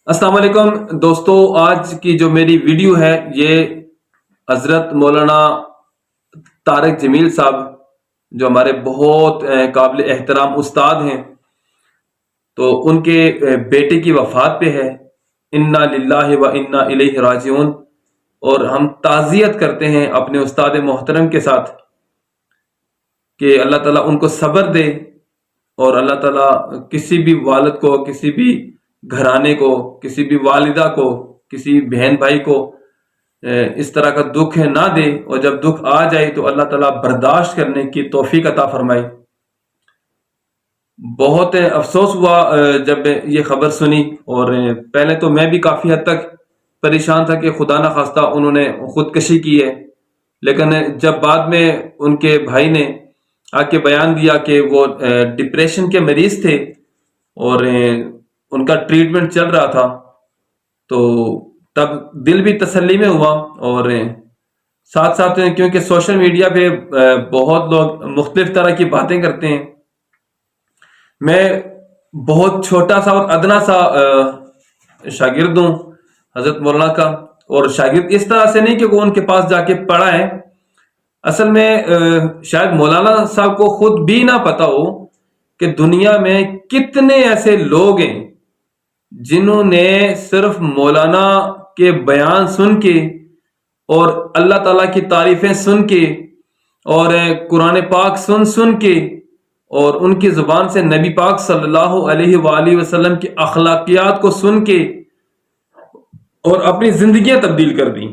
السلام علیکم دوستو، آج کی جو میری ویڈیو ہے یہ حضرت مولانا طارق جمیل صاحب جو ہمارے بہت قابل احترام استاد ہیں، تو ان کے بیٹے کی وفات پہ ہے۔ انا للہ و انا الیہ راجعون، اور ہم تعزیت کرتے ہیں اپنے استاد محترم کے ساتھ کہ اللہ تعالیٰ ان کو صبر دے، اور اللہ تعالیٰ کسی بھی والد کو، کسی بھی گھرانے کو، کسی بھی والدہ کو، کسی بہن بھائی کو اس طرح کا دکھ نہ دے، اور جب دکھ آ جائے تو اللہ تعالیٰ برداشت کرنے کی توفیق عطا فرمائے۔ بہت افسوس ہوا جب یہ خبر سنی، اور پہلے تو میں بھی کافی حد تک پریشان تھا کہ خدا نہ خواستہ انہوں نے خودکشی کی ہے، لیکن جب بعد میں ان کے بھائی نے آ کے بیان دیا کہ وہ ڈپریشن کے مریض تھے اور ان کا ٹریٹمنٹ چل رہا تھا، تو تب دل بھی تسلی میں ہوا۔ اور ساتھ ساتھ کیونکہ سوشل میڈیا پہ بہت لوگ مختلف طرح کی باتیں کرتے ہیں، میں بہت چھوٹا سا اور ادنا سا شاگرد ہوں حضرت مولانا کا، اور شاگرد اس طرح سے نہیں کہ وہ ان کے پاس جا کے پڑھا ہے، اصل میں شاید مولانا صاحب کو خود بھی نہ پتا ہو کہ دنیا میں کتنے ایسے لوگ ہیں جنہوں نے صرف مولانا کے بیان سن کے اور اللہ تعالیٰ کی تعریفیں سن کے اور قرآن پاک سن کے اور ان کی زبان سے نبی پاک صلی اللہ علیہ وآلہ وسلم کی اخلاقیات کو سن کے اور اپنی زندگیاں تبدیل کر دیں۔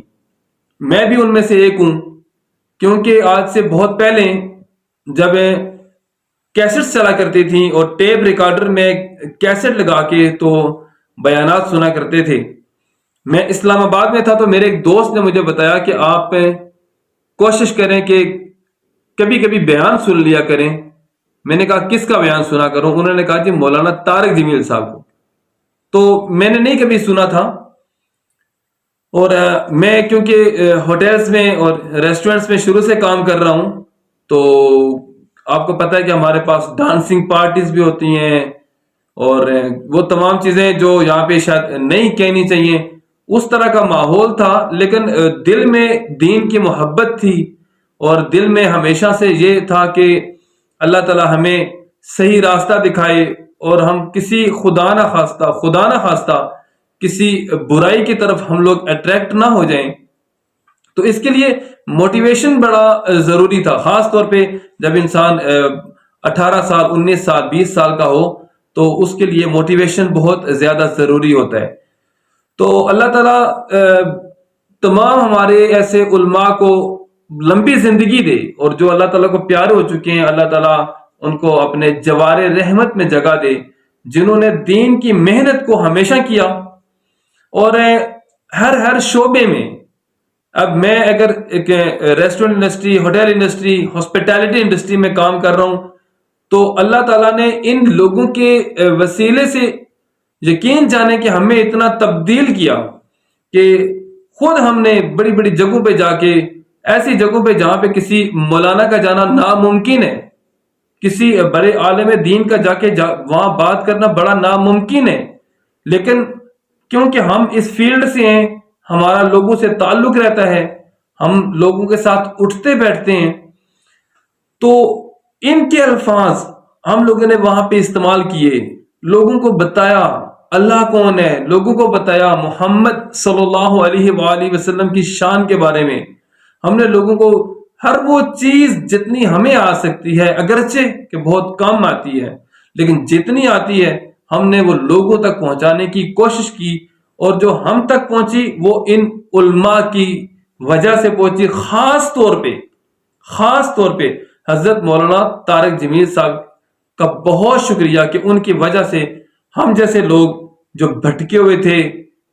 میں بھی ان میں سے ایک ہوں، کیونکہ آج سے بہت پہلے جب کیسٹ چلا کرتی تھیں اور ٹیپ ریکارڈر میں کیسٹ لگا کے تو بیانات سنا کرتے تھے، میں اسلام آباد میں تھا تو میرے ایک دوست نے مجھے بتایا کہ آپ کوشش کریں کہ کبھی کبھی بیان سن لیا کریں۔ میں نے کہا کس کا بیان سنا کروں؟ انہوں نے کہا جی مولانا طارق جمیل صاحب کو۔ تو میں نے نہیں کبھی سنا تھا، اور میں کیونکہ ہوٹلز میں اور ریسٹورنٹس میں شروع سے کام کر رہا ہوں، تو آپ کو پتہ ہے کہ ہمارے پاس ڈانسنگ پارٹیز بھی ہوتی ہیں، اور وہ تمام چیزیں جو یہاں پہ شاید نہیں کہنی چاہیے، اس طرح کا ماحول تھا، لیکن دل میں دین کی محبت تھی، اور دل میں ہمیشہ سے یہ تھا کہ اللہ تعالیٰ ہمیں صحیح راستہ دکھائے اور ہم کسی خدا نہ خواستہ کسی برائی کی طرف ہم لوگ اٹریکٹ نہ ہو جائیں۔ تو اس کے لیے موٹیویشن بڑا ضروری تھا، خاص طور پہ جب انسان 18 سال 19 سال 20 سال کا ہو تو اس کے لیے موٹیویشن بہت زیادہ ضروری ہوتا ہے۔ تو اللہ تعالیٰ تمام ہمارے ایسے علماء کو لمبی زندگی دے، اور جو اللہ تعالیٰ کو پیارے ہو چکے ہیں اللہ تعالیٰ ان کو اپنے جوار رحمت میں جگہ دے، جنہوں نے دین کی محنت کو ہمیشہ کیا، اور ہر شعبے میں۔ اب میں اگر ایک restaurant industry, hotel industry, hospitality industry میں کام کر رہا ہوں، تو اللہ تعالیٰ نے ان لوگوں کے وسیلے سے یقین جانے کہ ہمیں اتنا تبدیل کیا کہ خود ہم نے بڑی بڑی جگہوں پہ جا کے، ایسی جگہوں پہ جہاں پہ کسی مولانا کا جانا ناممکن ہے، کسی بڑے عالم دین کا جا کے وہاں بات کرنا بڑا ناممکن ہے، لیکن کیونکہ ہم اس فیلڈ سے ہیں، ہمارا لوگوں سے تعلق رہتا ہے، ہم لوگوں کے ساتھ اٹھتے بیٹھتے ہیں، تو ان کے الفاظ ہم لوگوں نے وہاں پہ استعمال کیے، لوگوں کو بتایا اللہ کون ہے، لوگوں کو بتایا محمد صلی اللہ علیہ وآلہ وسلم کی شان کے بارے میں۔ ہم نے لوگوں کو ہر وہ چیز جتنی ہمیں آ سکتی ہے، اگرچہ کہ بہت کم آتی ہے، لیکن جتنی آتی ہے ہم نے وہ لوگوں تک پہنچانے کی کوشش کی، اور جو ہم تک پہنچی وہ ان علماء کی وجہ سے پہنچی۔ خاص طور پہ حضرت مولانا طارق جمیل صاحب کا بہت شکریہ کہ ان کی وجہ سے ہم جیسے لوگ جو بھٹکے ہوئے تھے،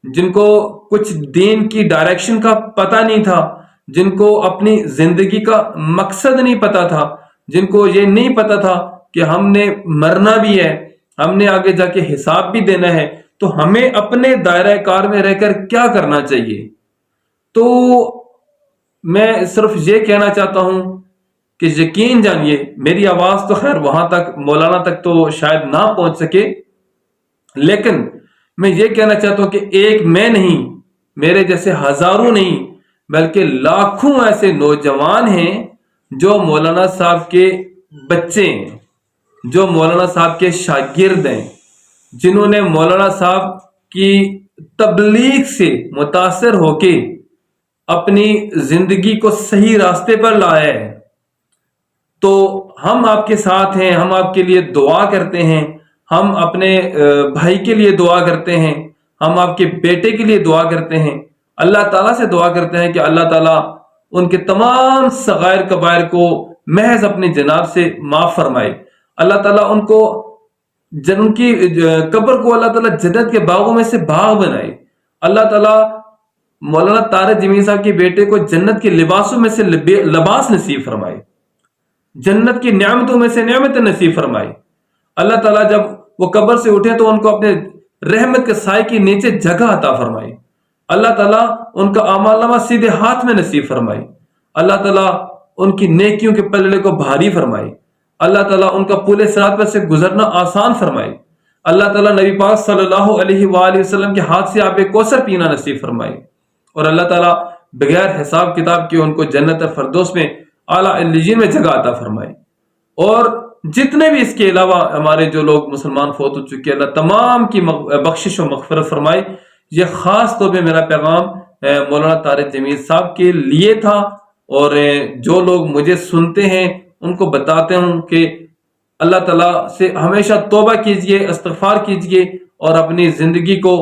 جن کو کچھ دین کی ڈائریکشن کا پتہ نہیں تھا، جن کو اپنی زندگی کا مقصد نہیں پتا تھا، جن کو یہ نہیں پتا تھا کہ ہم نے مرنا بھی ہے، ہم نے آگے جا کے حساب بھی دینا ہے، تو ہمیں اپنے دائرہ کار میں رہ کر کیا کرنا چاہیے۔ تو میں صرف یہ کہنا چاہتا ہوں کہ یقین جانیے میری آواز تو خیر وہاں تک مولانا تک تو شاید نہ پہنچ سکے، لیکن میں یہ کہنا چاہتا ہوں کہ ایک میں نہیں، میرے جیسے ہزاروں نہیں بلکہ لاکھوں ایسے نوجوان ہیں جو مولانا صاحب کے بچے ہیں، جو مولانا صاحب کے شاگرد ہیں، جنہوں نے مولانا صاحب کی تبلیغ سے متاثر ہو کے اپنی زندگی کو صحیح راستے پر لایا ہے۔ تو ہم آپ کے ساتھ ہیں، ہم آپ کے لیے دعا کرتے ہیں، ہم اپنے بھائی کے لیے دعا کرتے ہیں، ہم آپ کے بیٹے کے لیے دعا کرتے ہیں، اللہ تعالیٰ سے دعا کرتے ہیں کہ اللہ تعالیٰ ان کے تمام صغائر کبائر کو محض اپنے جناب سے معاف فرمائے، اللہ تعالیٰ ان کو ان کی قبر کو اللہ تعالیٰ جنت کے باغوں میں سے باغ بنائے، اللہ تعالیٰ مولانا طارق جمیل صاحب کے بیٹے کو جنت کے لباسوں میں سے لباس نصیب فرمائے، جنت کی نعمتوں میں سے نعمت نصیب فرمائے، اللہ تعالیٰ جب وہ قبر سے اٹھے تو ان کو اپنے رحمت کے سائے کے نیچے جگہ عطا فرمائے، اللہ تعالیٰ ان کا اعمال نامہ سیدھے ہاتھ میں نصیب فرمائے، اللہ تعالیٰ ان کی نیکیوں کے پلڑے کو بھاری فرمائے، اللہ تعالیٰ ان کا پل صراط پر سے گزرنا آسان فرمائے، اللہ تعالیٰ نبی پاک صلی اللہ علیہ وآلہ وسلم کے ہاتھ سے آب کوثر پینا نصیب فرمائے، اور اللہ تعالیٰ بغیر حساب کتاب کے ان کو جنت فردوس میں اعلیٰ علیین میں جگہ عطا فرمائے۔ اور جتنے بھی اس کے علاوہ ہمارے جو لوگ مسلمان فوت ہو چکے، اللہ تمام کی بخشش و مغفرت فرمائے۔ یہ خاص طور پہ میرا پیغام مولانا طارق جمیل صاحب کے لیے تھا، اور جو لوگ مجھے سنتے ہیں ان کو بتاتے ہوں کہ اللہ تعالیٰ سے ہمیشہ توبہ کیجئے، استغفار کیجئے، اور اپنی زندگی کو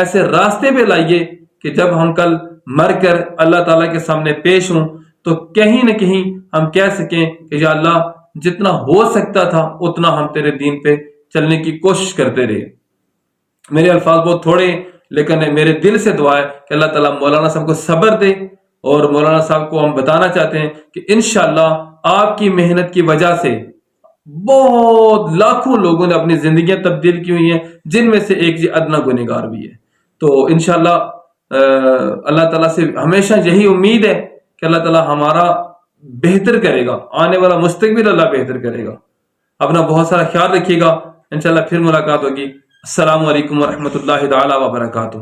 ایسے راستے پہ لائیے کہ جب ہم کل مر کر اللہ تعالیٰ کے سامنے پیش ہوں تو کہیں نہ کہیں ہم کہہ سکیں کہ یا اللہ جتنا ہو سکتا تھا اتنا ہم تیرے دین پہ چلنے کی کوشش کرتے رہے۔ میرے الفاظ بہت تھوڑے ہیں، لیکن میرے دل سے دعا ہے کہ اللہ تعالیٰ مولانا صاحب کو صبر دے، اور مولانا صاحب کو ہم بتانا چاہتے ہیں کہ انشاءاللہ آپ کی محنت کی وجہ سے بہت لاکھوں لوگوں نے اپنی زندگیاں تبدیل کی ہوئی ہیں، جن میں سے ایک یہ ادنا گنہگار بھی ہے۔ تو انشاءاللہ اللہ تعالیٰ سے ہمیشہ یہی امید ہے کہ اللہ تعالیٰ ہمارا بہتر کرے گا، آنے والا مستقبل اللہ بہتر کرے گا۔ اپنا بہت سارا خیال رکھیے گا، انشاءاللہ پھر ملاقات ہوگی۔ السلام علیکم ورحمۃ اللہ تعالیٰ وبرکاتہ۔